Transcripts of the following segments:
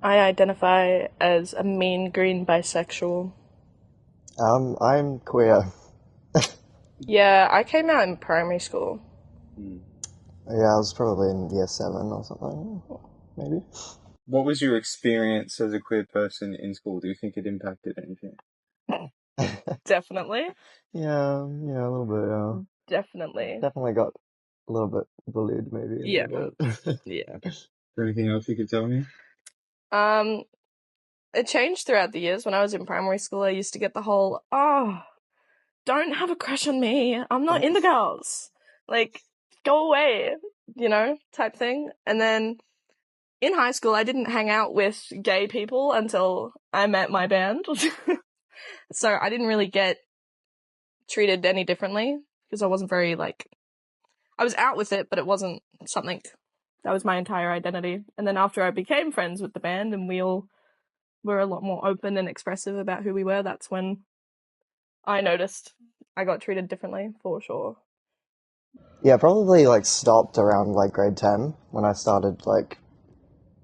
I identify as a mean green bisexual. I'm queer. Yeah, I came out in primary school. Yeah, I was probably in year 7 or something, maybe. What was your experience as a queer person in school? Do you think it impacted anything? Definitely. Yeah, a little bit, yeah. Definitely. Definitely got a little bit bullied, maybe, a Yeah. little bit. Yeah. Is there anything else you could tell me? Um, it changed throughout the years. When I was in primary school, I used to get the whole, oh, don't have a crush on me. I'm not into girls. Like, go away, type thing. And then in high school, I didn't hang out with gay people until I met my band. So I didn't really get treated any differently because I wasn't very, I was out with it, but it wasn't something that was my entire identity. And then after I became friends with the band and we all were a lot more open and expressive about who we were, that's when I noticed I got treated differently, for sure. Yeah, probably stopped around grade 10 when I started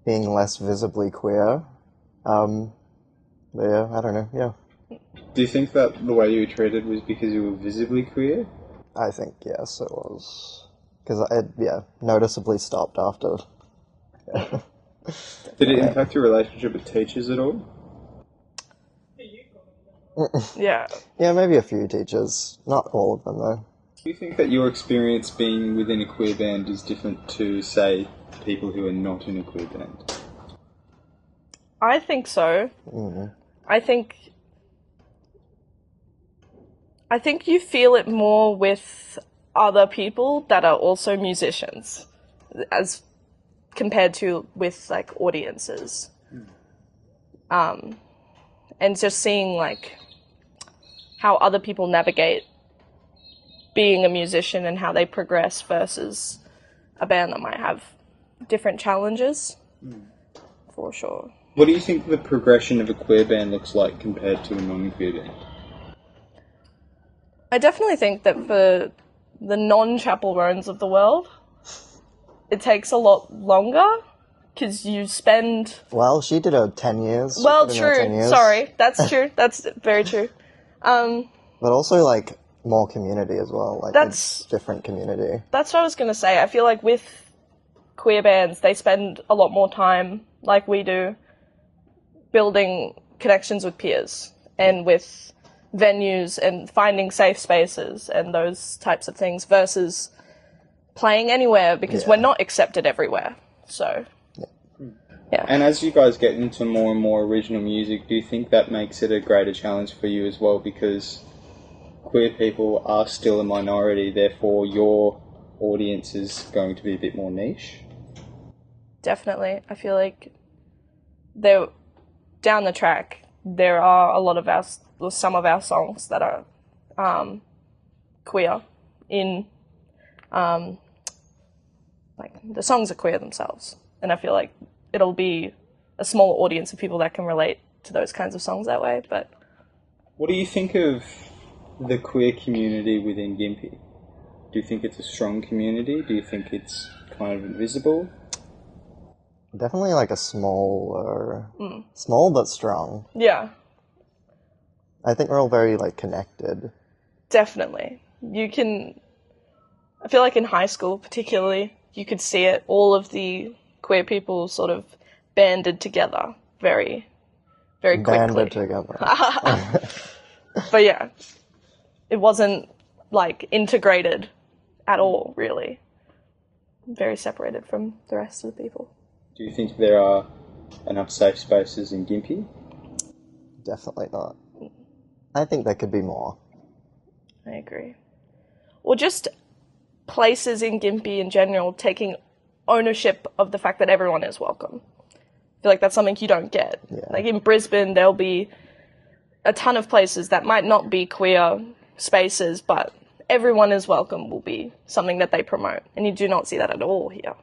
being less visibly queer. But yeah, I don't know. Yeah, Do you think that the way you were treated was because you were visibly queer? I think yes, it was because it noticeably stopped after. Did it impact your relationship with teachers at all? Yeah. Yeah, maybe a few teachers, not all of them though. Do you think that your experience being within a queer band is different to, say, people who are not in a queer band? I think so. I think you feel it more with other people that are also musicians as compared to with audiences. And just seeing how other people navigate being a musician and how they progress versus a band that might have different challenges, for sure. What do you think the progression of a queer band looks like compared to a non-queer band? I definitely think that for the non-Chapel Roans of the world, it takes a lot longer because you spend... Well, she did 10 years. Well, She put in her 10 true. years. Sorry. That's true. That's very true. But also more community as well. That's a different community. That's what I was going to say. I feel like with queer bands, they spend a lot more time, like we do, building connections with peers and with venues and finding safe spaces and those types of things versus playing anywhere because we're not accepted everywhere. So, yeah. And as you guys get into more and more original music, do you think that makes it a greater challenge for you as well? Because queer people are still a minority, therefore your audience is going to be a bit more niche? Definitely. I feel like down the track, there are a lot of some of our songs that are queer in, the songs are queer themselves. And I feel like it'll be a smaller audience of people that can relate to those kinds of songs that way, but... What do you think of the queer community within Gympie? Do you think it's a strong community? Do you think it's kind of invisible? Definitely a small but strong. Yeah. I think we're all very connected. Definitely. I feel like in high school particularly, you could see it, all of the queer people sort of banded together very, very quickly. Banded together. But yeah, it wasn't integrated at all, really. Very separated from the rest of the people. Do you think there are enough safe spaces in Gympie? Definitely not. I think there could be more. I agree. Or just places in Gympie in general taking ownership of the fact that everyone is welcome. I feel like that's something you don't get. Yeah. In Brisbane, there'll be a ton of places that might not be queer spaces, but everyone is welcome will be something that they promote. And you do not see that at all here.